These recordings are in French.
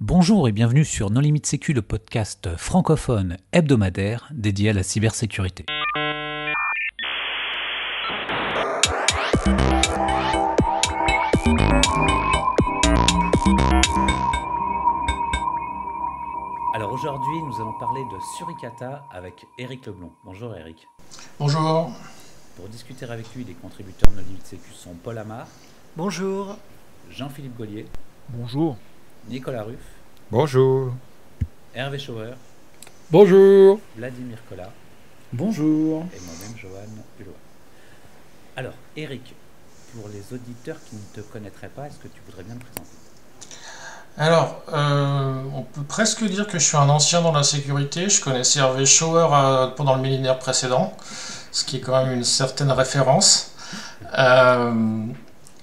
Bonjour et bienvenue sur Non Limite Sécu, le podcast francophone hebdomadaire dédié à la cybersécurité. Alors aujourd'hui, nous allons parler de Suricata avec Éric Leblond. Bonjour Éric. Bonjour. Pour discuter avec lui, les contributeurs de Non Limite Sécu sont Paul Amar. Bonjour. Jean-Philippe Gaulier. Bonjour. Nicolas Ruff. Bonjour. Hervé Schauer. Bonjour. Vladimir Collat. Bonjour. Et moi-même, Johan Hulot. Alors, Éric, pour les auditeurs qui ne te connaîtraient pas, est-ce que tu voudrais bien te présenter ? Alors, on peut presque dire que je suis un ancien dans la sécurité. Je connaissais Hervé Schauer pendant le millénaire précédent, ce qui est quand même une certaine référence.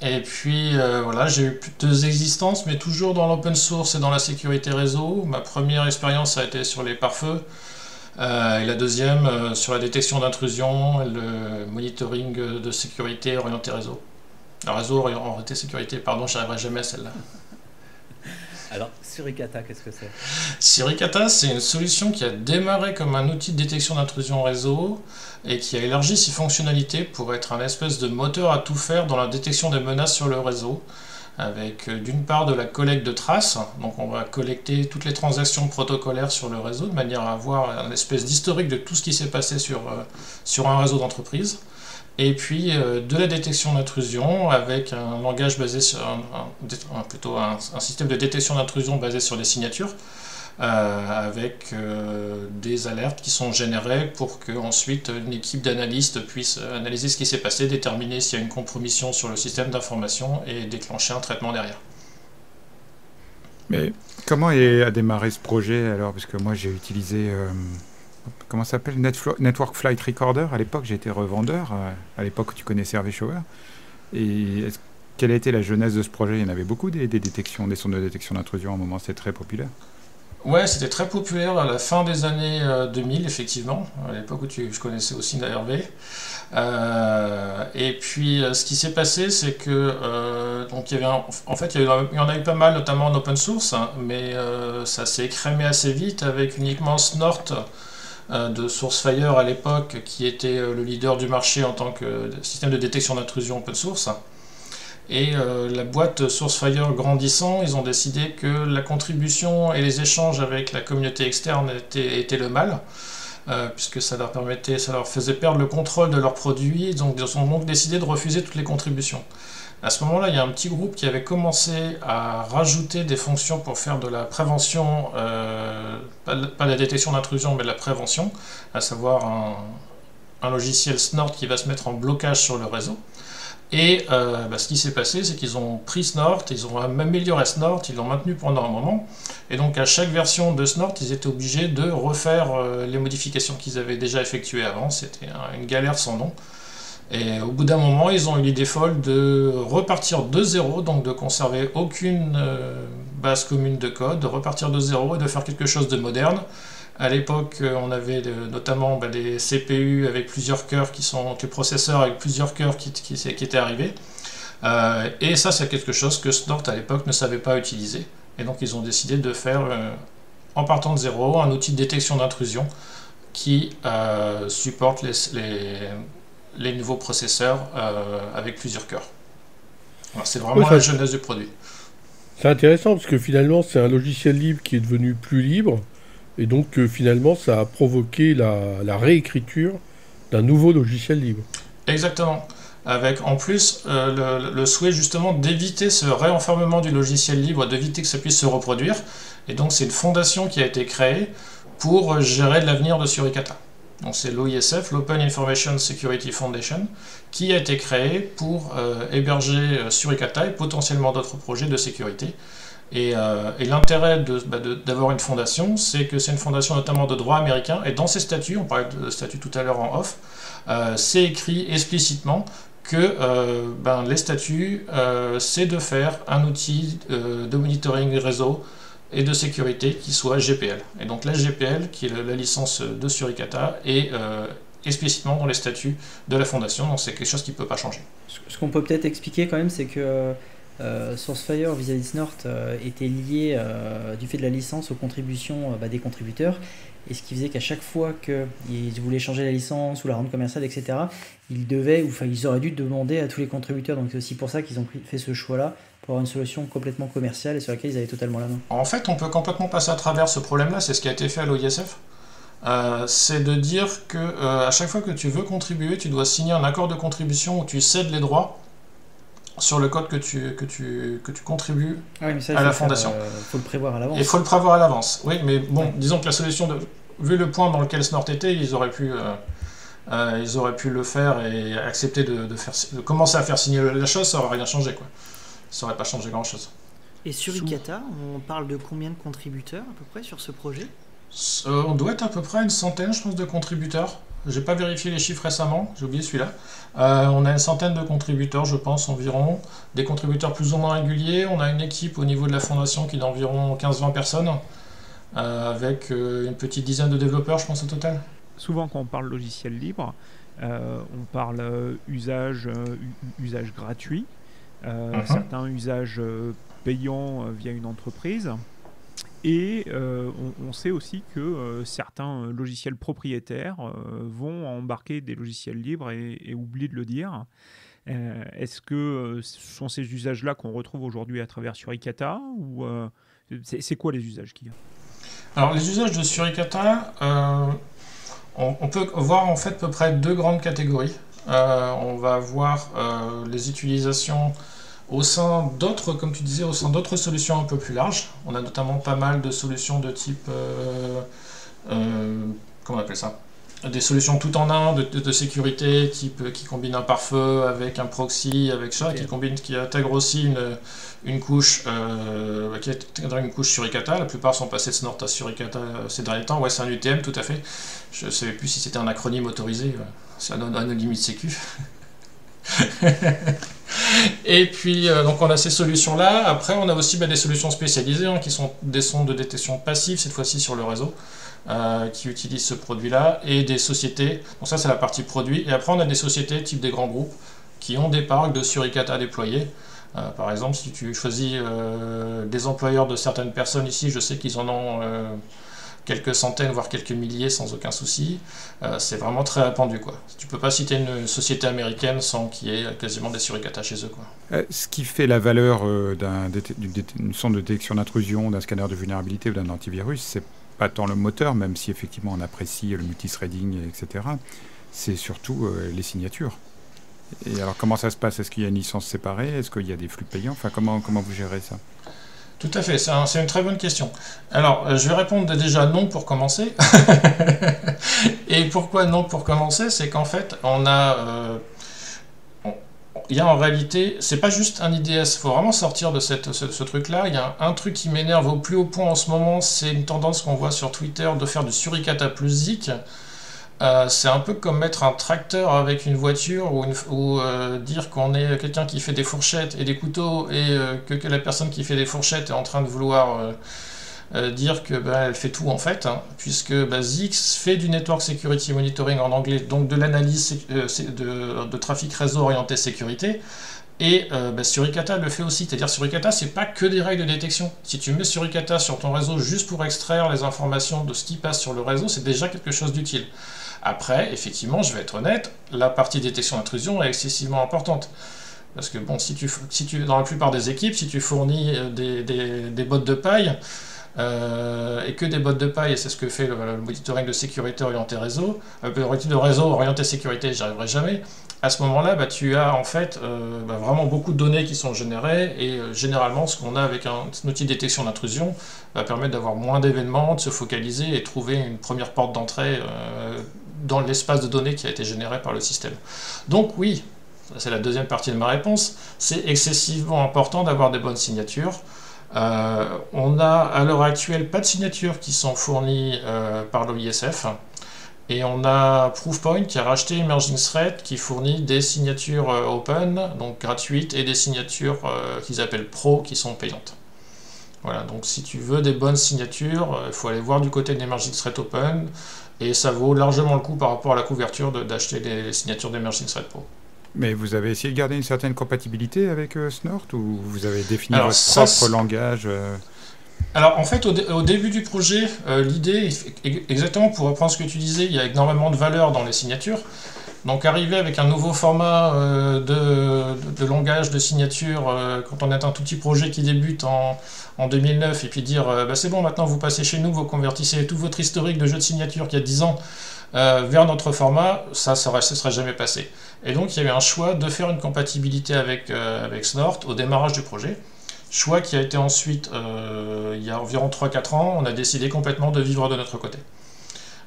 Et puis voilà, j'ai eu deux existences, mais toujours dans l'open source et dans la sécurité réseau. Ma première expérience a été sur les pare-feux, et la deuxième sur la détection d'intrusion et le monitoring de sécurité orienté réseau. Le réseau orienté sécurité, pardon, j'y arriverai jamais à celle-là. Alors, Suricata, qu'est-ce que c'est ? Suricata, c'est une solution qui a démarré comme un outil de détection d'intrusion réseau et qui a élargi ses fonctionnalités pour être un espèce de moteur à tout faire dans la détection des menaces sur le réseau, avec d'une part de la collecte de traces, donc on va collecter toutes les transactions protocolaires sur le réseau de manière à avoir une espèce d'historique de tout ce qui s'est passé sur un réseau d'entreprise. Et puis de la détection d'intrusion avec un langage basé sur un système de détection d'intrusion basé sur des signatures, avec des alertes qui sont générées pour que ensuite une équipe d'analystes puisse analyser ce qui s'est passé, déterminer s'il y a une compromission sur le système d'information et déclencher un traitement derrière. Mais comment a démarré ce projet alors? Parce que moi j'ai utilisé comment ça s'appelle, Network Flight Recorder. À l'époque, j'étais revendeur. À l'époque, tu connaissais Hervé Schauer. Et quelle a été la genèse de ce projet? Il y en avait beaucoup des détections, des sondes de détection d'intrusion. À un moment, c'était très populaire. Ouais, c'était très populaire à la fin des années 2000, effectivement, à l'époque où je connaissais aussi Hervé. Et puis, ce qui s'est passé, c'est que donc il y en a eu pas mal, notamment en open source, hein, mais ça s'est écrémé assez vite avec uniquement Snort de Sourcefire à l'époque, qui était le leader du marché en tant que système de détection d'intrusion open source. Et la boîte Sourcefire grandissant, ils ont décidé que la contribution et les échanges avec la communauté externe étaient le mal, puisque ça leur faisait perdre le contrôle de leurs produits. Ils ont donc décidé de refuser toutes les contributions. À ce moment-là, il y a un petit groupe qui avait commencé à rajouter des fonctions pour faire de la prévention, pas la détection d'intrusion, mais de la prévention, à savoir un logiciel Snort qui va se mettre en blocage sur le réseau. Et ce qui s'est passé, c'est qu'ils ont pris Snort, ils ont amélioré Snort, ils l'ont maintenu pendant un moment. Et donc à chaque version de Snort, ils étaient obligés de refaire les modifications qu'ils avaient déjà effectuées avant. C'était une galère sans nom. Et au bout d'un moment, ils ont eu l'idée folle de repartir de zéro, donc de conserver aucune base commune de code, de repartir de zéro et de faire quelque chose de moderne. À l'époque, on avait notamment des CPU avec plusieurs cœurs des processeurs avec plusieurs cœurs qui étaient arrivés. Et ça, c'est quelque chose que Snort à l'époque ne savait pas utiliser. Et donc, ils ont décidé de faire, en partant de zéro, un outil de détection d'intrusion qui supporte les nouveaux processeurs avec plusieurs cœurs. Alors, c'est vraiment la genèse du produit. C'est intéressant parce que finalement c'est un logiciel libre qui est devenu plus libre et donc finalement ça a provoqué la réécriture d'un nouveau logiciel libre. Exactement. Avec en plus le souhait justement d'éviter ce réenfermement du logiciel libre, d'éviter que ça puisse se reproduire. Et donc c'est une fondation qui a été créée pour gérer l'avenir de Suricata. Donc c'est l'OISF, l'Open Information Security Foundation, qui a été créé pour héberger Suricata et potentiellement d'autres projets de sécurité. Et l'intérêt d'avoir une fondation, c'est que c'est une fondation notamment de droit américain, et dans ses statuts, on parlait de statuts tout à l'heure en off, c'est écrit explicitement que les statuts, c'est de faire un outil de monitoring réseau et de sécurité qui soit GPL. Et donc la GPL, qui est la licence de Suricata, est explicitement dans les statuts de la fondation, donc c'est quelque chose qui ne peut pas changer. Ce qu'on peut peut-être expliquer quand même, c'est que Sourcefire vis-à-vis de Snort était lié du fait de la licence aux contributions des contributeurs, et ce qui faisait qu'à chaque fois qu'ils voulaient changer la licence ou la rendre commerciale, etc., ils auraient dû demander à tous les contributeurs. Donc c'est aussi pour ça qu'ils ont fait ce choix-là, pour avoir une solution complètement commerciale et sur laquelle ils avaient totalement la main. En fait, on peut complètement passer à travers ce problème-là, c'est ce qui a été fait à l'OISF. C'est de dire que à chaque fois que tu veux contribuer, tu dois signer un accord de contribution où tu cèdes les droits sur le code que tu contribues Ah oui, mais ça, à la fondation. Faut le prévoir à l'avance. Il faut le prévoir à l'avance. Oui, mais bon, disons que la solution, vu le point dans lequel Snort était, ils auraient pu le faire et accepter de commencer à faire signer la chose, ça n'aurait rien changé, quoi. Ça n'aurait pas changé grand-chose. Et sur Icata, on parle de combien de contributeurs à peu près sur ce projet ? On doit être à peu près une centaine, je pense, de contributeurs. J'ai pas vérifié les chiffres récemment, j'ai oublié celui-là. On a une centaine de contributeurs, je pense, environ. Des contributeurs plus ou moins réguliers. On a une équipe au niveau de la fondation qui est d'environ 15-20 personnes, avec une petite dizaine de développeurs, je pense, au total. Souvent, quand on parle logiciel libre, on parle usage gratuit, certains usages payants via une entreprise. Et on sait aussi que certains logiciels propriétaires vont embarquer des logiciels libres et oublient de le dire. Est-ce que ce sont ces usages-là qu'on retrouve aujourd'hui à travers Suricata ou c'est quoi les usages qu'il y a ? Alors les usages de Suricata, on peut voir en fait à peu près deux grandes catégories. On va avoir les utilisations au sein d'autres, comme tu disais, au sein d'autres solutions un peu plus larges. On a notamment pas mal de solutions de type, comment on appelle ça ? Des solutions tout en un de sécurité, type qui combine un pare-feu avec un proxy, avec ça, qui intègre aussi une couche, une couche Suricata. La plupart sont passés de Snort à Suricata ces derniers temps. Ouais, c'est un UTM, tout à fait. Je ne savais plus si c'était un acronyme autorisé. C'est un limite sécu. Et puis donc on a ces solutions là. Après on a aussi des solutions spécialisées qui sont des sondes de détection passive, cette fois-ci sur le réseau, qui utilisent ce produit là, et des sociétés. Donc ça c'est la partie produit, et après on a des sociétés type des grands groupes qui ont des parcs de Suricata déployés. Par exemple, si tu choisis des employeurs de certaines personnes ici, je sais qu'ils en ont quelques centaines, voire quelques milliers sans aucun souci. C'est vraiment très répandu, quoi. Tu peux pas citer une société américaine sans qu'il y ait quasiment des Suricata chez eux, quoi. Ce qui fait la valeur d'une sonde de détection d'intrusion, d'un scanner de vulnérabilité ou d'un antivirus, c'est pas tant le moteur, même si effectivement on apprécie le multithreading, etc. C'est surtout les signatures. Et alors comment ça se passe ? Est-ce qu'il y a une licence séparée ? Est-ce qu'il y a des flux payants ? Enfin, comment vous gérez ça ? Tout à fait, c'est une très bonne question. Alors, je vais répondre déjà non pour commencer. Et pourquoi non pour commencer ? C'est qu'en fait, il y a en réalité, c'est pas juste un IDS, il faut vraiment sortir de ce truc-là. Il y a un truc qui m'énerve au plus haut point en ce moment, c'est une tendance qu'on voit sur Twitter de faire du Suricata plus Zik. C'est un peu comme mettre un tracteur avec une voiture ou dire qu'on est quelqu'un qui fait des fourchettes et des couteaux et que la personne qui fait des fourchettes est en train de vouloir dire que elle fait tout en fait, puisque Zik fait du Network Security Monitoring en anglais, donc de l'analyse de trafic réseau orienté sécurité. Et Suricata le fait aussi, c'est-à-dire Suricata c'est pas que des règles de détection. Si tu mets Suricata sur ton réseau juste pour extraire les informations de ce qui passe sur le réseau, c'est déjà quelque chose d'utile. Après, effectivement, je vais être honnête, la partie détection d'intrusion est excessivement importante. Parce que bon, si tu dans la plupart des équipes, si tu fournis des bottes de paille, et que des bottes de paille, et c'est ce que fait le monitoring de sécurité orienté réseau, de réseau orienté sécurité, j'y arriverai jamais. À ce moment-là, tu as en fait vraiment beaucoup de données qui sont générées, et généralement, ce qu'on a avec un outil de détection d'intrusion va permettre d'avoir moins d'événements, de se focaliser et trouver une première porte d'entrée dans l'espace de données qui a été généré par le système. Donc oui, c'est la deuxième partie de ma réponse, c'est excessivement important d'avoir des bonnes signatures. On a à l'heure actuelle pas de signatures qui sont fournies par l'OISF, et on a Proofpoint qui a racheté Emerging Threat qui fournit des signatures open, donc gratuites, et des signatures qu'ils appellent pro qui sont payantes. Voilà, donc si tu veux des bonnes signatures, il faut aller voir du côté d'Emerging Threat Open, et ça vaut largement le coup par rapport à la couverture d'acheter les signatures d'Emerging Threat Pro. Mais vous avez essayé de garder une certaine compatibilité avec Snort ou vous avez défini Alors, votre ça, propre langage Alors en fait au début du projet, l'idée, exactement pour reprendre ce que tu disais, il y a énormément de valeur dans les signatures. Donc arriver avec un nouveau format de langage de signature quand on est un tout petit projet qui débute en 2009 et puis dire bah, c'est bon maintenant vous passez chez nous, vous convertissez tout votre historique de jeu de signature qui a 10 ans vers notre format, ça ne serait jamais passé. Et donc il y a eu un choix de faire une compatibilité avec Snort au démarrage du projet. Choix qui a été ensuite, il y a environ 3-4 ans, on a décidé complètement de vivre de notre côté.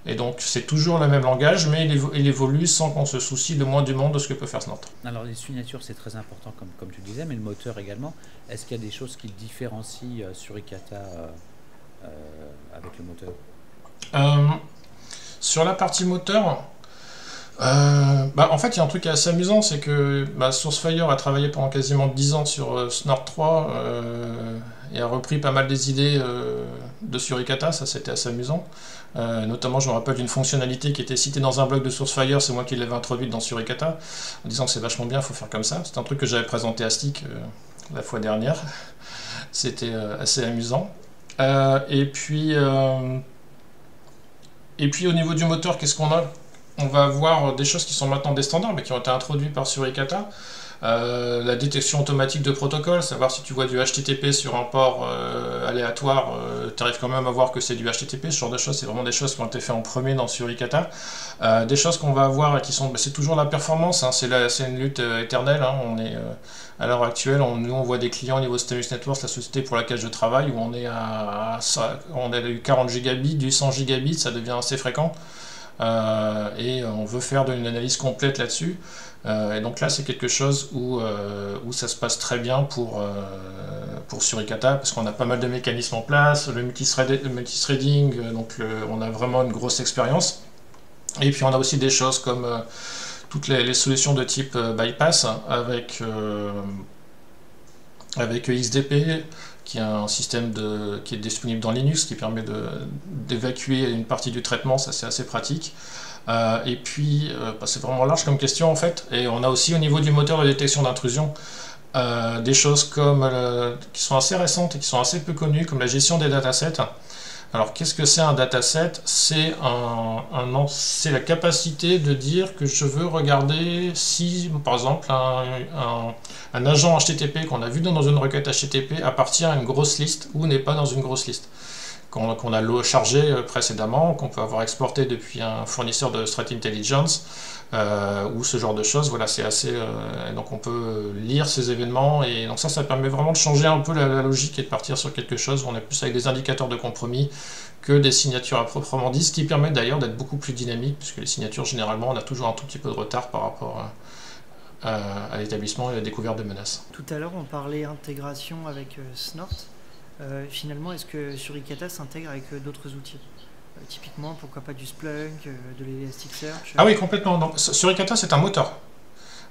Et donc c'est toujours le même langage, mais il évolue sans qu'on se soucie le moins du monde de ce que peut faire Snort. Alors les signatures c'est très important comme tu disais, mais le moteur également. Est-ce qu'il y a des choses qui le différencient Suricata avec le moteur? Sur la partie moteur, en fait il y a un truc assez amusant, c'est que Sourcefire a travaillé pendant quasiment 10 ans sur Snort 3 et a repris pas mal des idées de Suricata, ça c'était assez amusant. Notamment je me rappelle d'une fonctionnalité qui était citée dans un blog de Sourcefire, c'est moi qui l'avais introduite dans Suricata, en disant que c'est vachement bien, il faut faire comme ça. C'est un truc que j'avais présenté à Stick la fois dernière, c'était assez amusant. Et puis au niveau du moteur, qu'est-ce qu'on a? On va avoir des choses qui sont maintenant des standards, mais qui ont été introduits par Suricata. La détection automatique de protocole, savoir si tu vois du HTTP sur un port aléatoire, tu arrives quand même à voir que c'est du HTTP. Ce genre de choses, c'est vraiment des choses qui ont été faites en premier dans Suricata. Des choses qu'on va avoir et qui sont, c'est toujours la performance, hein, c'est une lutte éternelle. Hein, on est à l'heure actuelle, nous on voit des clients au niveau Stemus Networks, la société pour laquelle je travaille, où on est on a du 40 gigabits, du 100 gigabits, ça devient assez fréquent. Et on veut faire une analyse complète là-dessus. Et donc là, c'est quelque chose où ça se passe très bien pour Suricata, parce qu'on a pas mal de mécanismes en place, le multithreading, donc on a vraiment une grosse expérience. Et puis on a aussi des choses comme toutes les solutions de type bypass avec XDP, qui est un système qui est disponible dans Linux, qui permet d'évacuer une partie du traitement, ça c'est assez pratique. Et puis, c'est vraiment large comme question en fait. Et on a aussi au niveau du moteur de détection d'intrusion des choses qui sont assez récentes et qui sont assez peu connues, comme la gestion des datasets. Alors qu'est-ce que c'est un dataset? C'est la capacité de dire que je veux regarder si, par exemple, un agent HTTP qu'on a vu dans une requête HTTP appartient à une grosse liste ou n'est pas dans une grosse liste. Qu'on a chargé précédemment, qu'on peut avoir exporté depuis un fournisseur de Threat Intelligence, ou ce genre de choses. Voilà, c'est assez. Donc on peut lire ces événements, et donc ça permet vraiment de changer un peu la logique et de partir sur quelque chose où on est plus avec des indicateurs de compromis que des signatures à proprement dit, ce qui permet d'ailleurs d'être beaucoup plus dynamique, puisque les signatures, généralement, on a toujours un tout petit peu de retard par rapport à l'établissement et à la découverte de menaces. Tout à l'heure, on parlait intégration avec Snort. Finalement, est-ce que Suricata s'intègre avec d'autres outils? Typiquement, pourquoi pas du Splunk, de l'Elasticsearch? Ah oui, complètement. Donc, Suricata, c'est un moteur.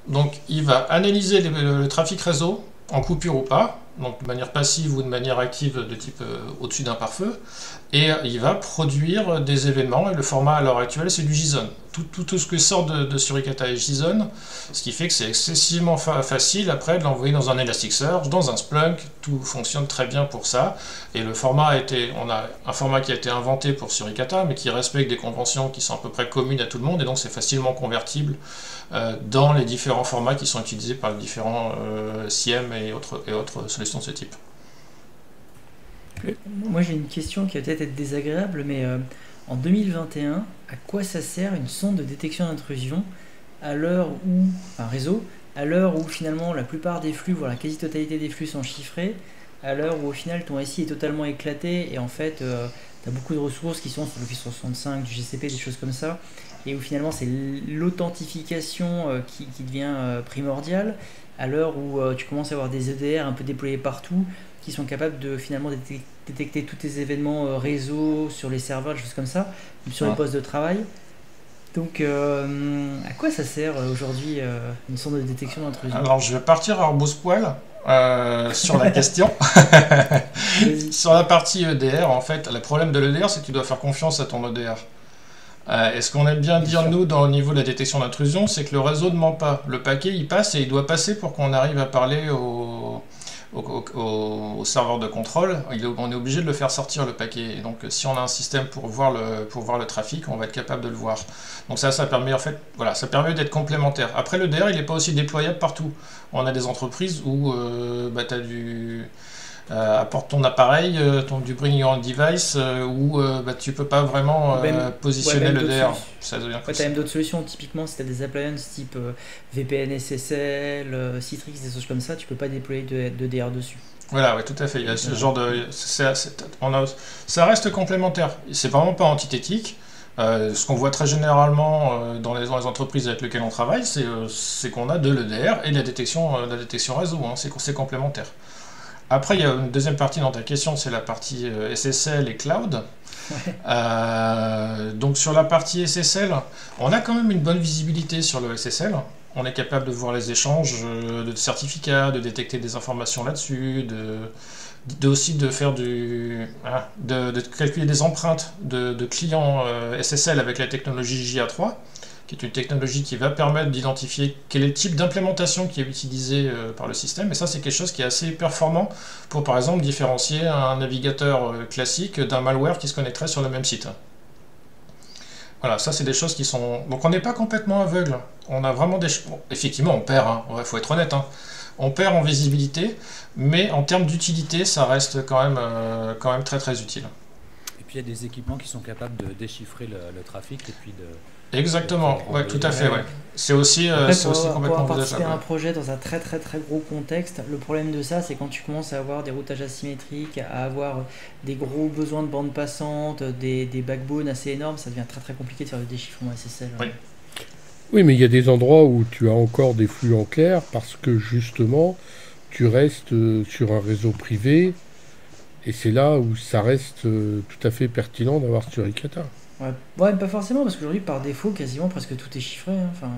Donc, il va analyser le trafic réseau, en coupure ou pas, donc de manière passive ou de manière active de type au-dessus d'un pare-feu, et il va produire des événements, et le format à l'heure actuelle c'est du JSON. Tout ce que sort de Suricata est JSON, ce qui fait que c'est excessivement facile après de l'envoyer dans un Elasticsearch, dans un Splunk, tout fonctionne très bien pour ça, et on a un format qui a été inventé pour Suricata, mais qui respecte des conventions qui sont à peu près communes à tout le monde, et donc c'est facilement convertible dans les différents formats qui sont utilisés par les différents SIEM et autres solutions de ce type. Moi j'ai une question qui va peut-être être désagréable, mais en 2021, à quoi ça sert une sonde de détection d'intrusion à l'heure où, un réseau, à l'heure où finalement la plupart des flux, voire la quasi-totalité des flux sont chiffrés, à l'heure où au final ton SI est totalement éclaté et en fait tu as beaucoup de ressources qui sont sur l'Office 365, du GCP, des choses comme ça, et où finalement c'est l'authentification qui devient primordiale, à l'heure où tu commences à avoir des EDR un peu déployés partout, qui sont capables de finalement détecter tous tes événements réseau sur les serveurs, des choses comme ça, sur les postes de travail. Donc à quoi ça sert aujourd'hui une sonde de détection d'intrusion? Alors je vais partir à rebrousse-poil sur la question. Sur la partie EDR, en fait, le problème de l'EDR, c'est que tu dois faire confiance à ton EDR. Et ce qu'on aime bien dire, nous, au niveau de la détection d'intrusion, c'est que le réseau ne ment pas. Le paquet, il passe et il doit passer pour qu'on arrive à parler au serveur de contrôle. On est obligé de le faire sortir, le paquet. Et donc, si on a un système pour voir le trafic, on va être capable de le voir. Donc ça permet en fait, voilà, ça permet d'être complémentaire. Après, le DR, il n'est pas aussi déployable partout. On a des entreprises où tu as apporte ton appareil, du bring your own device, où tu peux pas vraiment positionner le DR. Ça devient tu as même d'autres solutions. Typiquement, si tu as des appliances type VPN SSL, Citrix, des choses comme ça, tu peux pas déployer de DR dessus. Voilà, ouais, tout à fait. Il y a ce genre de. Ça reste complémentaire. C'est vraiment pas antithétique. Ce qu'on voit très généralement dans les entreprises avec lesquelles on travaille, c'est qu'on a de l'EDR et de la détection réseau. Hein. C'est complémentaire. Après, il y a une deuxième partie dans ta question, c'est la partie SSL et cloud. Donc sur la partie SSL, on a quand même une bonne visibilité sur le SSL. On est capable de voir les échanges de certificats, de détecter des informations là-dessus, aussi de faire de calculer des empreintes de clients SSL avec la technologie JA3, qui est une technologie qui va permettre d'identifier quel est le type d'implémentation qui est utilisé par le système. Et ça, c'est quelque chose qui est assez performant pour, par exemple, différencier un navigateur classique d'un malware qui se connecterait sur le même site. Voilà, ça, c'est des choses qui sont... Donc, on n'est pas complètement aveugle. On a vraiment des... Bon, effectivement, on perd, il faut être honnête. On perd en visibilité, mais en termes d'utilité, ça reste quand même très, très utile. Et puis, il y a des équipements qui sont capables de déchiffrer le trafic et puis de... Exactement, ouais, tout à fait, ouais. C'est aussi complètement pour participer à un projet dans un très très très gros contexte, le problème de ça, c'est quand tu commences à avoir des routages asymétriques, à avoir des gros besoins de bande passante, des backbones assez énormes, ça devient très très compliqué de faire le déchiffrement SSL. Oui. Oui, mais il y a des endroits où tu as encore des flux en clair parce que justement, tu restes sur un réseau privé et c'est là où ça reste tout à fait pertinent d'avoir Suricata. Ouais, pas forcément, parce qu'aujourd'hui, par défaut, quasiment presque tout est chiffré. Hein. Enfin...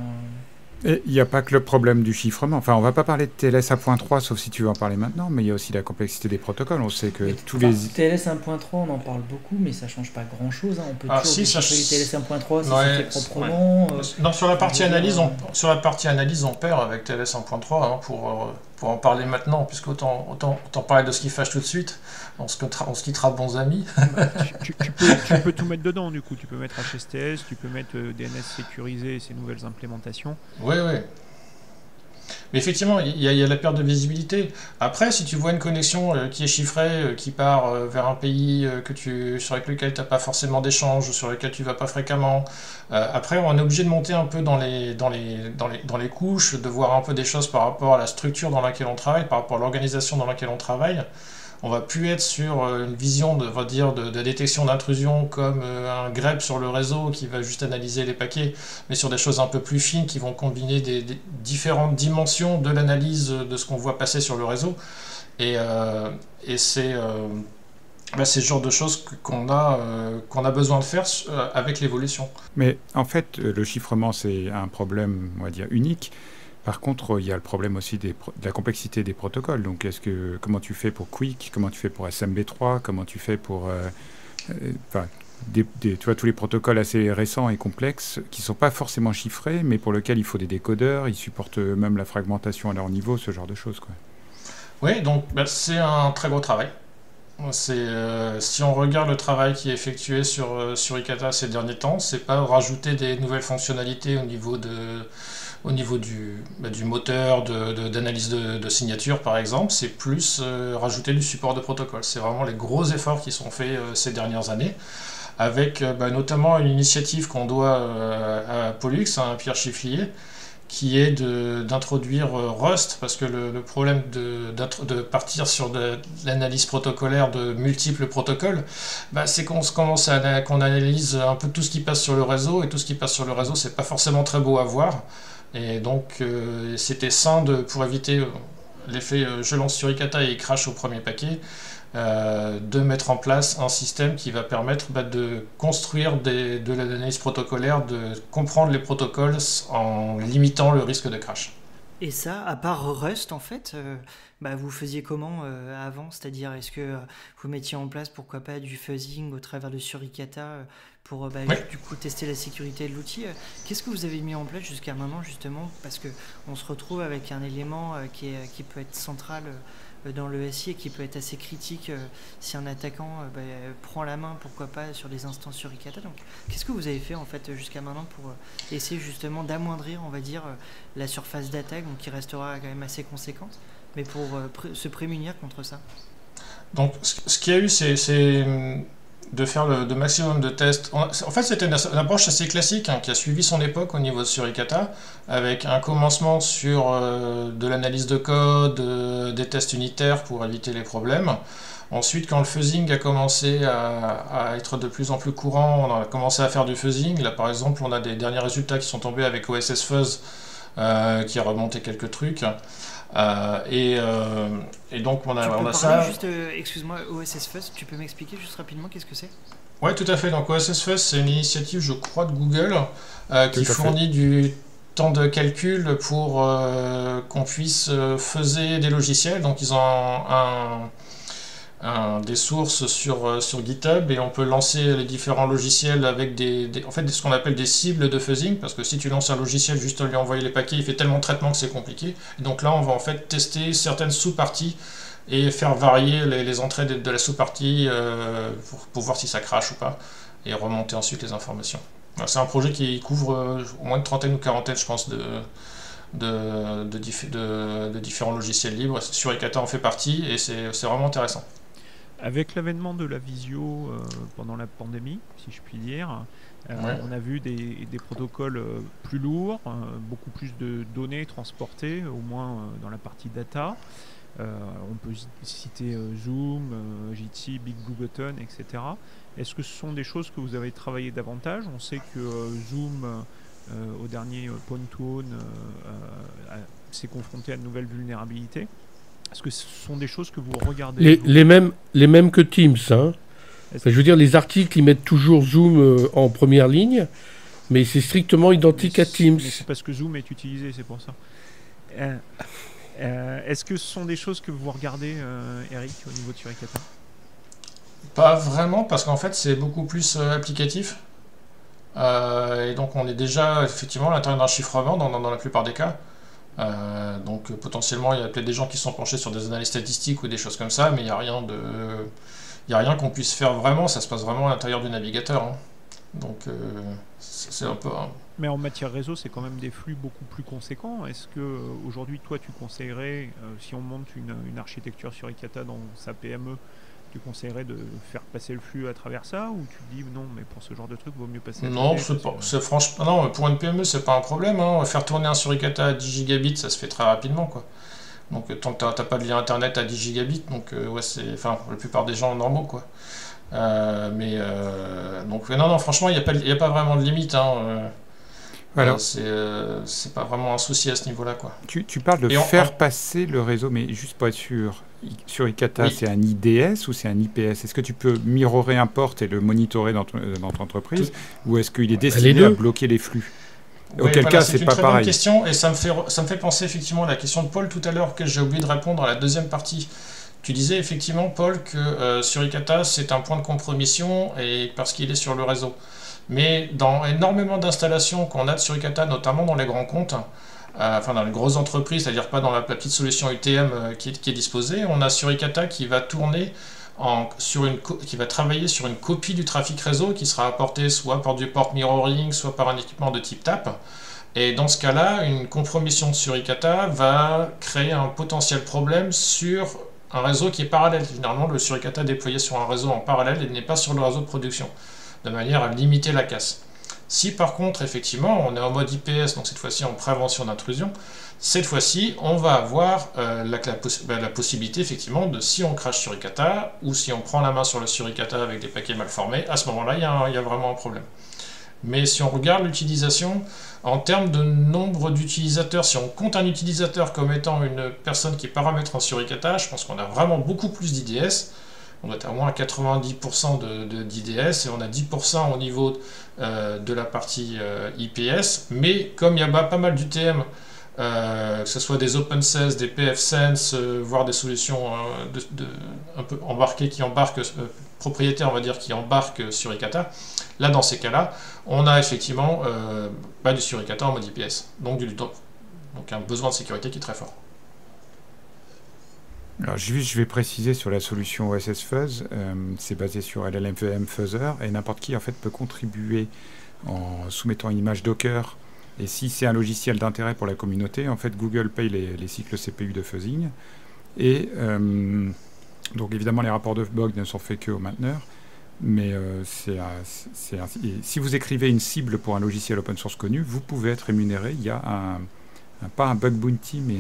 Et il n'y a pas que le problème du chiffrement. Enfin, on ne va pas parler de TLS 1.3, sauf si tu veux en parler maintenant, mais il y a aussi la complexité des protocoles. On sait que TLS 1.3, on en parle beaucoup, mais ça ne change pas grand-chose. Hein. On peut toujours déchiffrer les TLS 1.3 si c'est fait proprement. Ouais. Non, sur la partie analyse, on perd avec TLS 1.3 hein, pour en parler maintenant, puisque autant parler de ce qui fâche tout de suite. On se quittera bons amis. tu peux tout mettre dedans, du coup. Tu peux mettre HSTS, tu peux mettre DNS sécurisé et ces nouvelles implémentations. Oui. Mais effectivement, il y a la perte de visibilité. Après, si tu vois une connexion qui est chiffrée, qui part vers un pays sur lequel tu n'as pas forcément d'échange, sur lequel tu ne vas pas fréquemment, après, on est obligé de monter un peu dans les couches, de voir un peu des choses par rapport à la structure dans laquelle on travaille, par rapport à l'organisation dans laquelle on travaille. On va plus être sur une vision de détection d'intrusion comme un grep sur le réseau qui va juste analyser les paquets, mais sur des choses un peu plus fines qui vont combiner des différentes dimensions de l'analyse de ce qu'on voit passer sur le réseau. Et c'est ce genre de choses qu'on a besoin de faire avec l'évolution. Mais en fait, le chiffrement, c'est un problème, on va dire, unique. Par contre, il y a le problème aussi de la complexité des protocoles. Donc, comment tu fais pour Quick, comment tu fais pour SMB3, comment tu fais pour tu vois, tous les protocoles assez récents et complexes qui ne sont pas forcément chiffrés, mais pour lesquels il faut des décodeurs, ils supportent même la fragmentation à leur niveau, ce genre de choses, quoi. Oui, donc c'est un très gros travail. Si on regarde le travail qui est effectué sur Suricata ces derniers temps, c'est pas rajouter des nouvelles fonctionnalités au niveau du moteur d'analyse de signature par exemple, c'est plus rajouter du support de protocole. C'est vraiment les gros efforts qui sont faits ces dernières années, avec notamment une initiative qu'on doit à Pollux, à Pierre Chifflier, qui est d'introduire Rust, parce que le problème de partir sur de l'analyse protocolaire de multiples protocoles, c'est qu'on analyse un peu tout ce qui passe sur le réseau, et tout ce qui passe sur le réseau, c'est pas forcément très beau à voir. Et donc c'était sain pour éviter l'effet je lance Suricata et il crache au premier paquet, de mettre en place un système qui va permettre de construire de l'analyse protocolaire, de comprendre les protocoles en limitant le risque de crash. Et ça, à part Rust, en fait, vous faisiez comment avant? C'est-à-dire, est-ce que vous mettiez en place, pourquoi pas, du fuzzing au travers de Suricata pour Oui. du coup tester la sécurité de l'outil? Qu'est-ce que vous avez mis en place jusqu'à maintenant, justement? Parce que on se retrouve avec un élément qui peut être central dans le SI et qui peut être assez critique si un attaquant prend la main, pourquoi pas, sur les instances Suricata. Donc, qu'est-ce que vous avez fait en fait jusqu'à maintenant pour essayer justement d'amoindrir, on va dire, la surface d'attaque, donc qui restera quand même assez conséquente, mais pour se prémunir contre ça? Donc, ce qu'il y a eu, c'est de faire le maximum de tests. En fait, c'était une approche assez classique qui a suivi son époque au niveau de Suricata, avec un commencement sur de l'analyse de code, des tests unitaires pour éviter les problèmes. Ensuite, quand le fuzzing a commencé à être de plus en plus courant, on a commencé à faire du fuzzing. Là, par exemple, on a des derniers résultats qui sont tombés avec OSS Fuzz, qui a remonté quelques trucs. Et donc on a ça. Juste, excuse-moi, OSS Fuzz, tu peux m'expliquer juste rapidement qu'est-ce que c'est? Ouais, tout à fait. Donc OSS Fuzz, c'est une initiative, je crois, de Google, qui Tout à fournit du temps de calcul pour qu'on puisse fuzzer des logiciels. Donc ils ont des sources sur GitHub et on peut lancer les différents logiciels avec en fait, ce qu'on appelle des cibles de fuzzing, parce que si tu lances un logiciel juste lui envoyer les paquets, il fait tellement de traitement que c'est compliqué. Et donc là, on va en fait tester certaines sous-parties et faire varier les entrées de la sous-partie pour voir si ça crache ou pas, et remonter ensuite les informations. Alors, c'est un projet qui couvre au moins une trentaine ou quarantaine, je pense, de différents logiciels libres. Suricata en fait partie et c'est vraiment intéressant. Avec l'avènement de la visio pendant la pandémie, si je puis dire, on a vu des protocoles plus lourds, beaucoup plus de données transportées, au moins dans la partie data. On peut citer Zoom, Jitsi, Big Blue Button, etc. Est-ce que ce sont des choses que vous avez travaillé davantage? On sait que Zoom, au dernier Pontoon, s'est confronté à de nouvelles vulnérabilités. Est-ce que ce sont des choses que vous regardez? Les mêmes que Teams. Hein. Enfin, je veux dire, les articles, ils mettent toujours Zoom en première ligne, mais c'est strictement identique à Teams. Mais c'est parce que Zoom est utilisé, c'est pour ça. Est-ce que ce sont des choses que vous regardez, Eric, au niveau de Suricata? Pas vraiment, parce qu'en fait, c'est beaucoup plus applicatif. Et donc, on est déjà effectivement à l'intérieur d'un chiffrement dans la plupart des cas. Donc potentiellement il y a peut-être des gens qui sont penchés sur des analyses statistiques ou des choses comme ça, mais il n'y a rien qu'on puisse faire vraiment, ça se passe vraiment à l'intérieur du navigateur. Hein. Donc c'est un peu... Mais en matière réseau, c'est quand même des flux beaucoup plus conséquents. Est-ce que aujourd'hui, toi, tu conseillerais, si on monte une architecture Suricata dans sa PME, tu conseillerais de faire passer le flux à travers ça, ou tu te dis non, mais pour ce genre de truc, il vaut mieux passer à Non, franchement, non, pour une PME, c'est pas un problème. Hein. Faire tourner un Suricata à 10 gigabits, ça se fait très rapidement, quoi. Donc tant que t'as pas de lien internet à 10 gigabits, donc ouais, c'est, enfin, la plupart des gens normaux, quoi. Donc non, franchement, il y a pas vraiment de limite. Hein. Alors, c'est pas vraiment un souci à ce niveau-là, quoi. tu parles de faire passer le réseau, mais juste pour être sûr, Suricata, oui. C'est un IDS ou c'est un IPS? Est-ce que tu peux mirrorer un port et le monitorer dans ton entreprise, ou est-ce qu'il est destiné à bloquer les flux? Auquel cas, c'est pas pareil. C'est une très bonne question, et ça me fait penser effectivement à la question de Paul tout à l'heure, que j'ai oublié de répondre à la deuxième partie. Tu disais effectivement, Paul, que Suricata, c'est un point de compromission et parce qu'il est sur le réseau. Mais dans énormément d'installations qu'on a de Suricata, notamment dans les grands comptes, enfin dans les grosses entreprises, c'est-à-dire pas dans la petite solution UTM qui est disposée, on a Suricata qui va tourner qui va travailler sur une copie du trafic réseau qui sera apporté soit par du port mirroring, soit par un équipement de type TAP. Et dans ce cas-là, une compromission de Suricata va créer un potentiel problème sur un réseau qui est parallèle. Généralement, le Suricata est déployé sur un réseau en parallèle et n'est pas sur le réseau de production, de manière à limiter la casse. Si par contre, effectivement, on est en mode IPS, donc cette fois-ci en prévention d'intrusion, cette fois-ci, on va avoir la possibilité, effectivement, de, si on crache Suricata, ou si on prend la main sur le Suricata avec des paquets mal formés, à ce moment-là, il y a vraiment un problème. Mais si on regarde l'utilisation, en termes de nombre d'utilisateurs, si on compte un utilisateur comme étant une personne qui paramètre en Suricata, je pense qu'on a vraiment beaucoup plus d'IDS. On doit être à moins 90% d'IDS et on a 10% au niveau de la partie IPS. Mais comme il y a pas mal d'UTM que ce soit des OpenSense, des pfSense, voire des solutions un peu embarquées qui embarquent, propriétaires on va dire, qui embarquent Suricata. Là, dans ces cas-là, on a effectivement du Suricata en mode IPS, donc un besoin de sécurité qui est très fort. Alors, je vais préciser sur la solution OSS Fuzz, c'est basé sur LLVM Fuzzer, et n'importe qui en fait peut contribuer en soumettant une image Docker. Et si c'est un logiciel d'intérêt pour la communauté, en fait, Google paye les cycles CPU de fuzzing. Et donc, évidemment, les rapports de bug ne sont faits qu'aux mainteneurs. Mais si vous écrivez une cible pour un logiciel open source connu, vous pouvez être rémunéré. Il y a pas un bug bounty, mais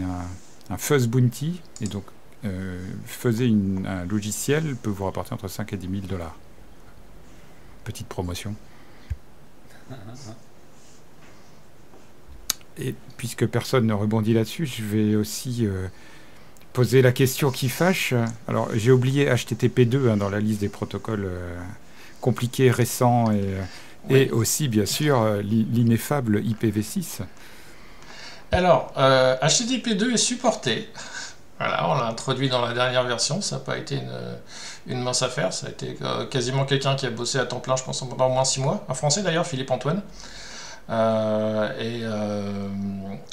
un fuzz bounty. Et donc, fuzzer un logiciel peut vous rapporter entre 5 et 10 000 $. Petite promotion. Et puisque personne ne rebondit là-dessus, je vais aussi poser la question qui fâche. Alors, j'ai oublié HTTP2 dans la liste des protocoles compliqués, récents, et aussi, bien sûr, l'ineffable IPv6. Alors, HTTP2 est supporté. Voilà, on l'a introduit dans la dernière version, ça n'a pas été une mince affaire, ça a été quasiment quelqu'un qui a bossé à temps plein, je pense, pendant au moins 6 mois. Un Français d'ailleurs, Philippe Antoine.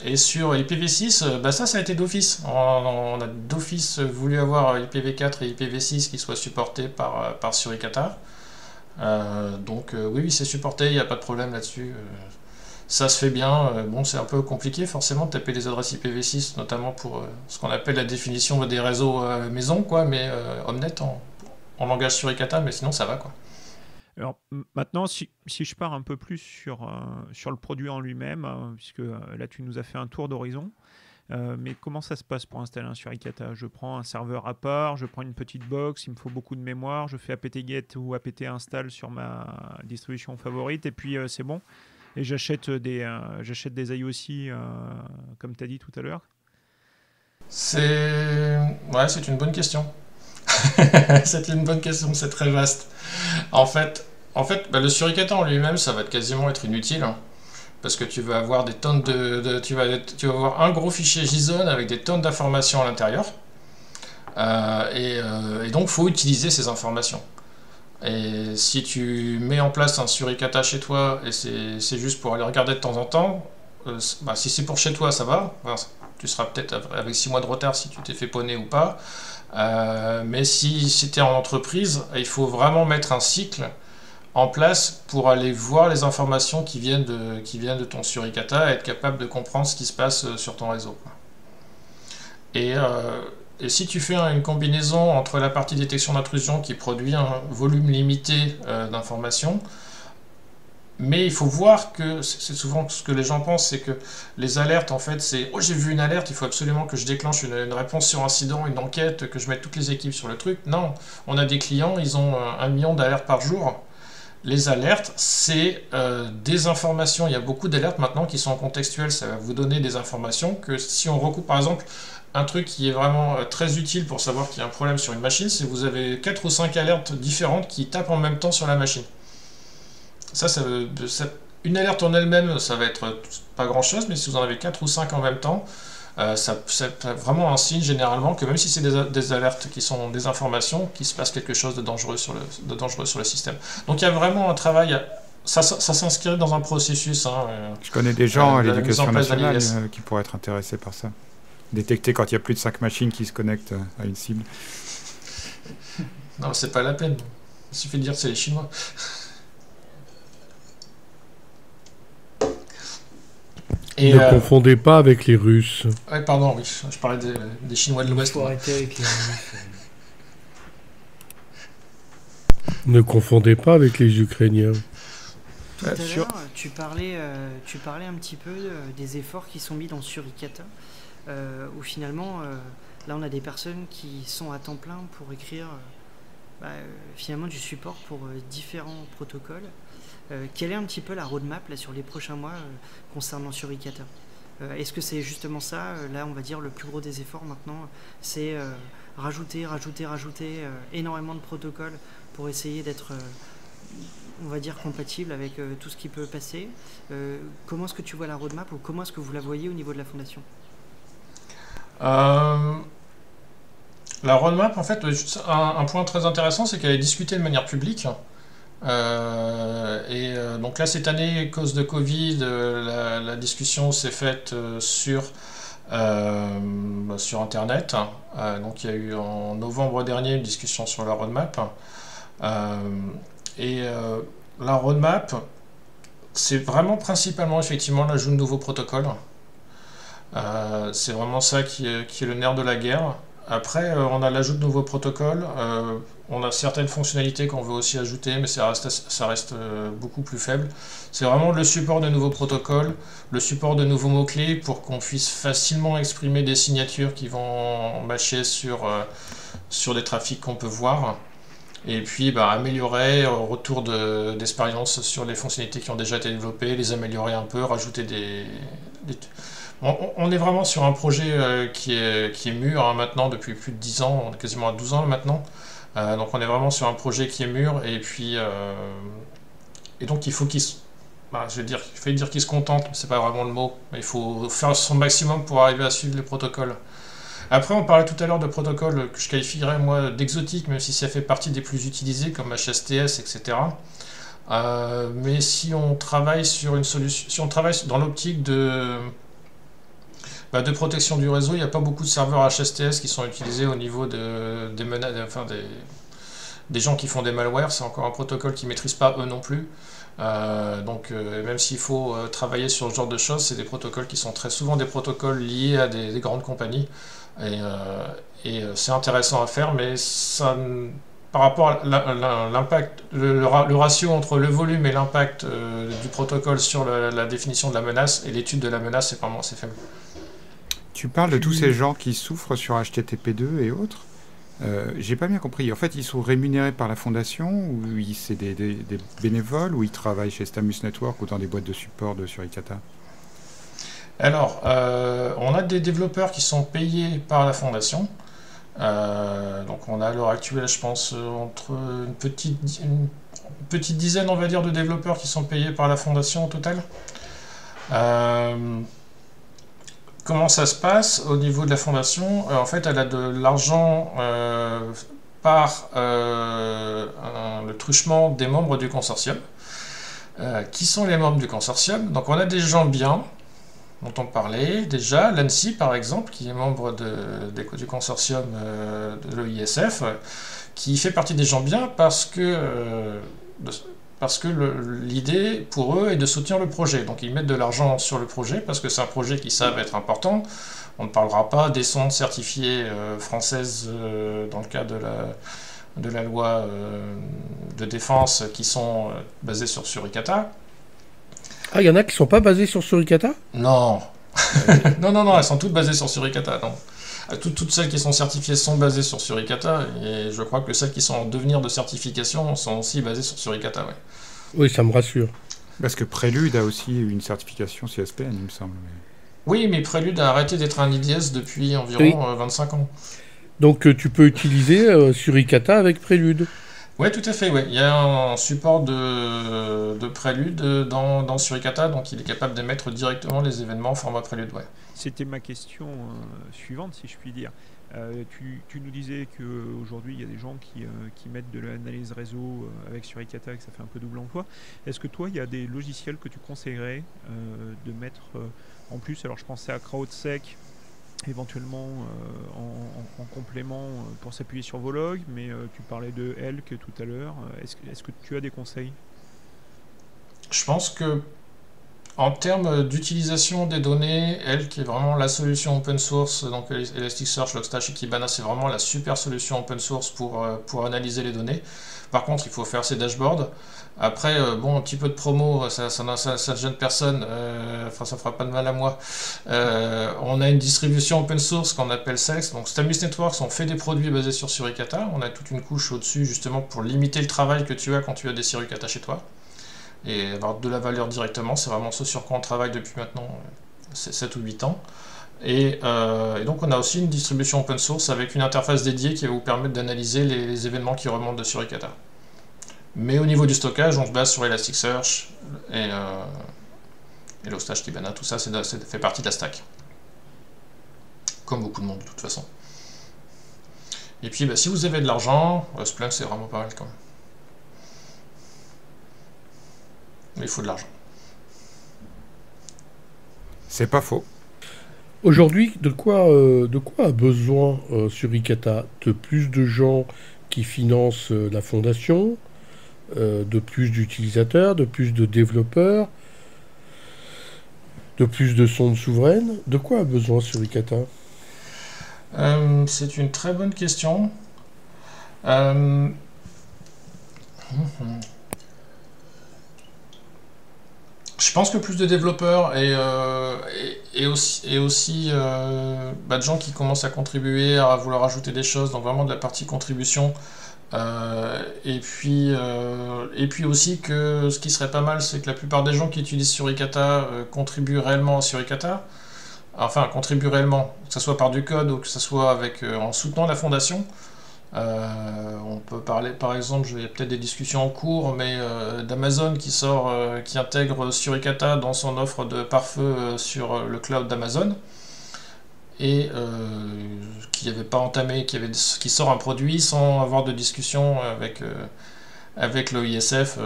Et sur IPv6, ça a été d'office. On a d'office voulu avoir IPv4 et IPv6 qui soient supportés par Suricata. Donc oui, c'est supporté, il n'y a pas de problème là-dessus. Ça se fait bien. Bon, c'est un peu compliqué forcément de taper les adresses IPv6, notamment pour ce qu'on appelle la définition des réseaux maison, quoi, mais Omnet en langage Suricata, mais sinon ça va, quoi. Alors maintenant, si je pars un peu plus sur le produit en lui-même, puisque là tu nous as fait un tour d'horizon, mais comment ça se passe pour installer un Suricata? Je prends un serveur à part, je prends une petite box, il me faut beaucoup de mémoire, je fais apt-get ou apt-install sur ma distribution favorite, et puis c'est bon. Et j'achète des IOC, comme tu as dit tout à l'heure. C'est une bonne question. C'est une bonne question, c'est très vaste. En fait, le Suricata en lui-même, ça va quasiment être inutile, hein, parce que tu vas avoir des tonnes tu vas avoir un gros fichier JSON avec des tonnes d'informations à l'intérieur, et donc faut utiliser ces informations. Et si tu mets en place un Suricata chez toi et c'est juste pour aller regarder de temps en temps, si c'est pour chez toi, ça va. Enfin, tu seras peut-être avec 6 mois de retard si tu t'es fait poney ou pas. Mais si tu es en entreprise, il faut vraiment mettre un cycle en place pour aller voir les informations qui viennent de ton Suricata et être capable de comprendre ce qui se passe sur ton réseau, quoi. Et si tu fais une combinaison entre la partie détection d'intrusion qui produit un volume limité d'informations, mais il faut voir que, c'est souvent ce que les gens pensent, c'est que les alertes, en fait, c'est « Oh, j'ai vu une alerte, il faut absolument que je déclenche une réponse sur incident, une enquête, que je mette toutes les équipes sur le truc. » Non, on a des clients, ils ont 1 million d'alertes par jour. Les alertes, c'est des informations. Il y a beaucoup d'alertes maintenant qui sont contextuelles. Ça va vous donner des informations que si on recoupe, par exemple, un truc qui est vraiment très utile pour savoir qu'il y a un problème sur une machine, c'est que vous avez 4 ou 5 alertes différentes qui tapent en même temps sur la machine. Une alerte en elle-même, ça va être pas grand-chose, mais si vous en avez 4 ou 5 en même temps, c'est vraiment un signe généralement que même si c'est des alertes qui sont des informations, qu'il se passe quelque chose de dangereux sur le système. Donc il y a vraiment un travail, ça s'inscrit dans un processus. Hein, je connais des gens à l'éducation nationale qui pourraient être intéressés par ça. Détecter quand il y a plus de 5 machines qui se connectent à une cible. Non, c'est pas la peine. Il suffit de dire que c'est les Chinois. Et ne confondez pas avec les Russes. Ouais, pardon, oui, je parlais des Chinois de l'Ouest. Il faut arrêter avec les Russes. Ne confondez pas avec les Ukrainiens. Tout à l'heure, tu parlais un petit peu des efforts qui sont mis dans Suricata, où finalement, là on a des personnes qui sont à temps plein pour écrire finalement du support pour différents protocoles. Quelle est un petit peu la roadmap là, sur les prochains mois concernant Suricata? Est-ce que c'est justement ça, là on va dire le plus gros des efforts maintenant, c'est rajouter énormément de protocoles pour essayer d'être on va dire, compatible avec tout ce qui peut passer. Comment est-ce que tu vois la roadmap ou comment est-ce que vous la voyez au niveau de la fondation? La roadmap, en fait, un point très intéressant, c'est qu'elle est discutée de manière publique. Donc là, cette année, à cause de Covid, la discussion s'est faite sur Internet. Donc il y a eu en novembre dernier une discussion sur la roadmap. La roadmap, c'est vraiment principalement effectivement l'ajout de nouveaux protocoles. C'est vraiment ça qui est le nerf de la guerre. Après, on a l'ajout de nouveaux protocoles. On a certaines fonctionnalités qu'on veut aussi ajouter, mais ça reste beaucoup plus faible. C'est vraiment le support de nouveaux protocoles, le support de nouveaux mots-clés pour qu'on puisse facilement exprimer des signatures qui vont matcher sur des trafics qu'on peut voir. Et puis améliorer au retour d'expérience sur les fonctionnalités qui ont déjà été développées, les améliorer un peu, rajouter On est vraiment sur un projet qui est mûr maintenant depuis plus de 10 ans, on est quasiment à 12 ans maintenant. Donc on est vraiment sur un projet qui est mûr et puis donc il faut qu'il se contente, mais c'est pas vraiment le mot, mais il faut faire son maximum pour arriver à suivre les protocoles. Après on parlait tout à l'heure de protocoles que je qualifierais moi d'exotiques, même si ça fait partie des plus utilisés comme HSTS, etc. Mais si on travaille sur une solution, si on travaille dans l'optique de protection du réseau, il n'y a pas beaucoup de serveurs HSTS qui sont utilisés au niveau des gens qui font des malwares. C'est encore un protocole qu'ils ne maîtrisent pas eux non plus. Même s'il faut travailler sur ce genre de choses, c'est des protocoles qui sont très souvent des protocoles liés à des grandes compagnies. Et c'est intéressant à faire, mais ça, par rapport à l'impact, le ratio entre le volume et l'impact du protocole sur la définition de la menace et l'étude de la menace, c'est vraiment assez faible. Tu parles de tous ces gens qui souffrent sur HTTP2 et autres. J'ai pas bien compris. En fait, ils sont rémunérés par la fondation ou c'est des bénévoles ou ils travaillent chez Stamus Network ou dans des boîtes de support de Suricata? Alors, on a des développeurs qui sont payés par la fondation. Donc on a à l'heure actuelle, je pense, entre une petite dizaine, on va dire, de développeurs qui sont payés par la fondation au total. Comment ça se passe au niveau de la fondation? En fait, elle a de l'argent par le truchement des membres du consortium. Qui sont les membres du consortium? Donc on a des gens bien, dont on parlait déjà, l'ANSSI par exemple, qui est membre du consortium de l'EISF, qui fait partie des gens bien parce que l'idée pour eux est de soutenir le projet. Donc ils mettent de l'argent sur le projet parce que c'est un projet qu'ils savent être important. On ne parlera pas des sondes certifiées françaises dans le cadre de la loi de défense qui sont basées sur Suricata. Ah, il y en a qui ne sont pas basées sur Suricata? Non. Non, elles sont toutes basées sur Suricata. Non. Toutes celles qui sont certifiées sont basées sur Suricata, et je crois que celles qui sont en devenir de certification sont aussi basées sur Suricata. Ouais. Oui, ça me rassure. Parce que Prélude a aussi une certification CSPN, il me semble. Oui, mais Prélude a arrêté d'être un IDS depuis environ 25 ans. Donc tu peux utiliser Suricata avec Prélude? Oui, tout à fait. Ouais. Il y a un support de Prélude dans Suricata, donc il est capable d'émettre directement les événements en format Prélude. Ouais. C'était ma question suivante, si je puis dire. Tu nous disais qu'aujourd'hui, il y a des gens qui mettent de l'analyse réseau avec Suricata et que ça fait un peu double emploi. Est-ce que toi, il y a des logiciels que tu conseillerais de mettre en plus? Alors, je pensais à CrowdSec, éventuellement en complément pour s'appuyer sur vos logs, mais tu parlais de Elk tout à l'heure. Est-ce que tu as des conseils? Je pense que en termes d'utilisation des données, Elk est vraiment la solution open source. Donc Elasticsearch, Logstash et Kibana, c'est vraiment la super solution open source pour analyser les données. Par contre, il faut faire ses dashboards. Après, un petit peu de promo, ça ne gêne personne, ça fera pas de mal à moi. On a une distribution open source qu'on appelle Selx. Donc Stamus Networks, on fait des produits basés sur Suricata. On a toute une couche au-dessus justement pour limiter le travail que tu as quand tu as des Suricata chez toi. Et avoir de la valeur directement, c'est vraiment ce sur quoi on travaille depuis maintenant 7 ou 8 ans. Et donc on a aussi une distribution open source avec une interface dédiée qui va vous permettre d'analyser les événements qui remontent de Suricata. Mais au niveau du stockage, on se base sur Elasticsearch et l'hostage Kibana, tout ça, ça fait partie de la stack. Comme beaucoup de monde, de toute façon. Et puis, si vous avez de l'argent, Splunk, c'est vraiment pas mal quand même. Mais il faut de l'argent. C'est pas faux. Aujourd'hui, de quoi a besoin Suricata? De plus de gens qui financent la fondation, de plus d'utilisateurs, de plus de développeurs, de plus de sondes souveraines? De quoi a besoin Suricata? C'est une très bonne question. Je pense que plus de développeurs et aussi de gens qui commencent à contribuer, à vouloir ajouter des choses, donc vraiment de la partie contribution. Et puis aussi que ce qui serait pas mal, c'est que la plupart des gens qui utilisent Suricata contribuent réellement à Suricata. Enfin, contribuent réellement, que ce soit par du code ou que ce soit en soutenant la fondation. On peut parler, par exemple, il y a peut-être des discussions en cours, mais d'Amazon qui intègre Suricata dans son offre de pare-feu sur le cloud d'Amazon, et qui n'avait pas entamé, qui sort un produit sans avoir de discussion avec l'OISF,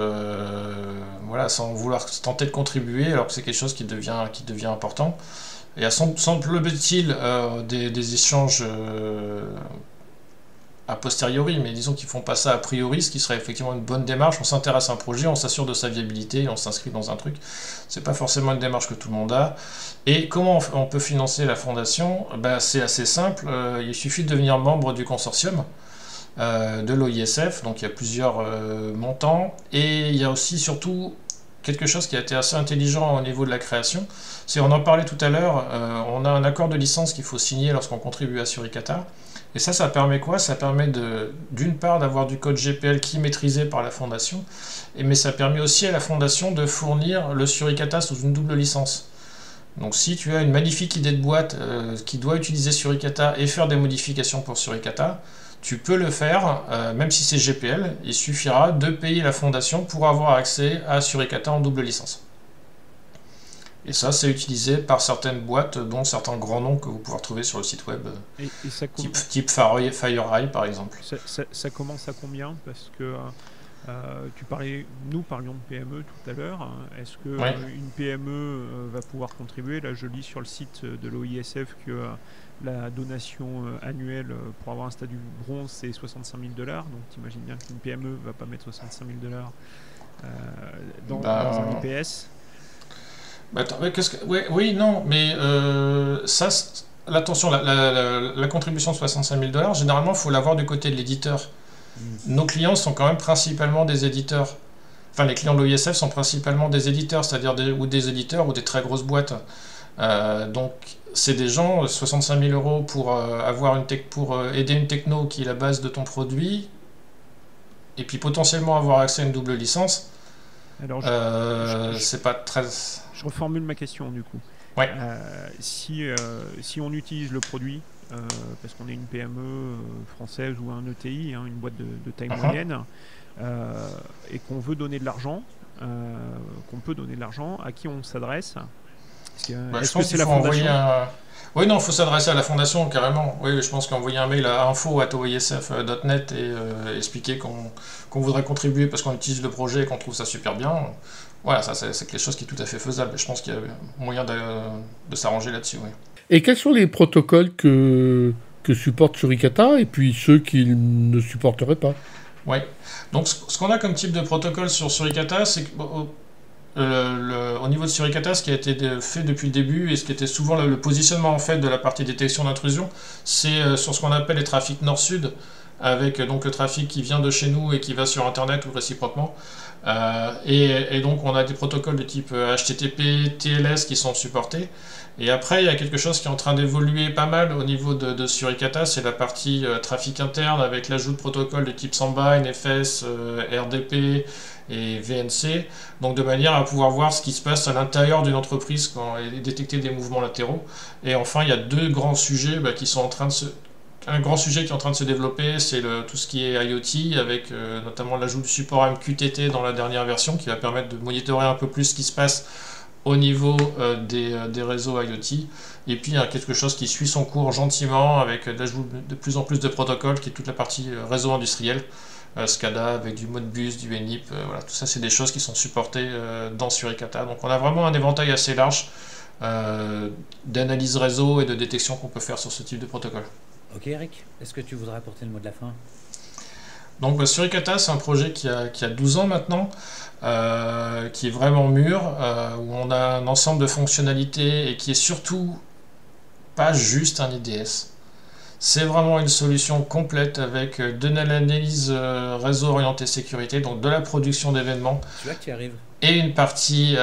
voilà, sans vouloir tenter de contribuer, alors que c'est quelque chose qui devient important. Et semble-t-il des échanges a posteriori, mais disons qu'ils font pas ça a priori, ce qui serait effectivement une bonne démarche. On s'intéresse à un projet, on s'assure de sa viabilité, on s'inscrit dans un truc. C'est pas forcément une démarche que tout le monde a. Et comment on peut financer la fondation? C'est assez simple, il suffit de devenir membre du consortium de l'OISF, donc il y a plusieurs montants, et il y a aussi surtout quelque chose qui a été assez intelligent au niveau de la création, on en parlait tout à l'heure, on a un accord de licence qu'il faut signer lorsqu'on contribue à Suricata. Et ça permet quoi? Ça permet d'une part d'avoir du code GPL qui est maîtrisé par la fondation, mais ça permet aussi à la fondation de fournir le Suricata sous une double licence. Donc si tu as une magnifique idée de boîte qui doit utiliser Suricata et faire des modifications pour Suricata, tu peux le faire, même si c'est GPL, il suffira de payer la fondation pour avoir accès à Suricata en double licence. Et ça, c'est utilisé par certaines boîtes, dont certains grands noms que vous pouvez retrouver sur le site web, type FireEye par exemple. Ça commence à combien? Parce que nous parlions de PME tout à l'heure. Est-ce qu'une PME va pouvoir contribuer? Là, je lis sur le site de l'OISF que la donation annuelle pour avoir un statut bronze, c'est 65 000 $. Donc, t'imagines bien qu'une PME ne va pas mettre 65 000 $ dans un IPS. Oui, non, mais attention, la contribution de 65 000 $, généralement, il faut l'avoir du côté de l'éditeur. Nos clients sont quand même principalement des éditeurs. Enfin, les clients de l'OISF sont principalement des éditeurs, c'est-à-dire des éditeurs ou des très grosses boîtes. Donc, c'est des gens, 65 000 € pour aider une techno qui est la base de ton produit, et puis potentiellement avoir accès à une double licence. Alors, c'est pas très... Je reformule ma question du coup. Ouais. Si on utilise le produit, parce qu'on est une PME française ou un ETI, une boîte de taille moyenne, et qu'on veut donner de l'argent, à qui on s'adresse? Est-ce que c'est la fondation? Oui, non, il faut s'adresser à la fondation carrément. Oui, je pense qu'envoyer un mail à info@oisf.net et expliquer qu'on voudrait contribuer parce qu'on utilise le projet et qu'on trouve ça super bien. Voilà, ça c'est quelque chose qui est tout à fait faisable. Je pense qu'il y a moyen de s'arranger là-dessus. Oui. Et quels sont les protocoles que supporte Suricata et puis ceux qui ne supporteraient pas? Oui. Donc ce qu'on a comme type de protocole sur Suricata, c'est que au niveau de Suricata, ce qui a été fait depuis le début et ce qui était souvent le positionnement en fait de la partie détection d'intrusion, c'est sur ce qu'on appelle les trafics nord-sud, avec donc le trafic qui vient de chez nous et qui va sur Internet ou réciproquement. Et donc on a des protocoles de type HTTP, TLS qui sont supportés. Et après il y a quelque chose qui est en train d'évoluer pas mal au niveau de Suricata, c'est la partie trafic interne avec l'ajout de protocoles de type Samba, NFS, RDP et VNC, donc de manière à pouvoir voir ce qui se passe à l'intérieur d'une entreprise et détecter des mouvements latéraux. Et enfin il y a deux grands sujets qui sont en train de se... un grand sujet qui est en train de se développer, c'est tout ce qui est IoT, avec notamment l'ajout du support MQTT dans la dernière version, qui va permettre de monitorer un peu plus ce qui se passe au niveau des réseaux IoT. Et puis il y a quelque chose qui suit son cours gentiment, avec l'ajout de plus en plus de protocoles, qui est toute la partie réseau industriel, SCADA, avec du Modbus, du NIP, voilà, tout ça c'est des choses qui sont supportées dans Suricata. Donc on a vraiment un éventail assez large d'analyse réseau et de détection qu'on peut faire sur ce type de protocole. Ok Eric, est-ce que tu voudrais apporter le mot de la fin? Donc Suricata, c'est un projet qui a 12 ans maintenant, qui est vraiment mûr, où on a un ensemble de fonctionnalités et qui est surtout pas juste un IDS. C'est vraiment une solution complète avec de l'analyse réseau orienté sécurité, donc de la production d'événements. Tu vois que tu arrives. Et une partie...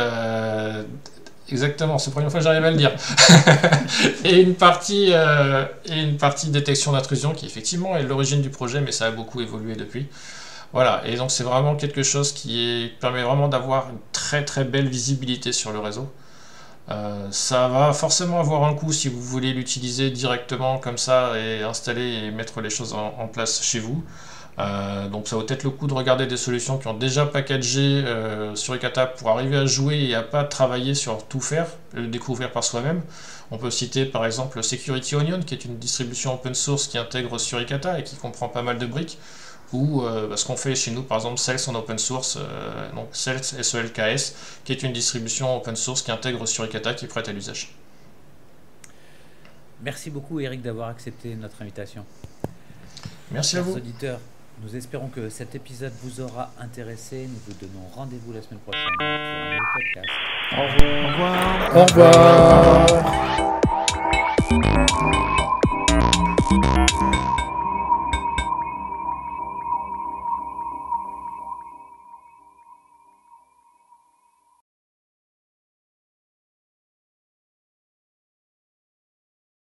exactement, c'est la première fois que j'arrive à le dire. et une partie détection d'intrusion qui effectivement est l'origine du projet, mais ça a beaucoup évolué depuis. Voilà, et donc c'est vraiment quelque chose qui permet vraiment d'avoir une très très belle visibilité sur le réseau. Ça va forcément avoir un coût si vous voulez l'utiliser directement comme ça et installer et mettre les choses en place chez vous. Donc ça vaut peut-être le coup de regarder des solutions qui ont déjà packagé Suricata pour arriver à jouer et à pas travailler sur tout faire, le découvrir par soi-même. On peut citer par exemple Security Onion, qui est une distribution open source qui intègre Suricata et qui comprend pas mal de briques. Ou ce qu'on fait chez nous, par exemple, Sales en open source, donc Sales SELKS, qui est une distribution open source qui intègre Suricata, qui est prête à l'usage. Merci beaucoup Eric d'avoir accepté notre invitation. Merci à vous. Chers auditeurs, nous espérons que cet épisode vous aura intéressé. Nous vous donnons rendez-vous la semaine prochaine pour un nouveau podcast. Au revoir. Au revoir.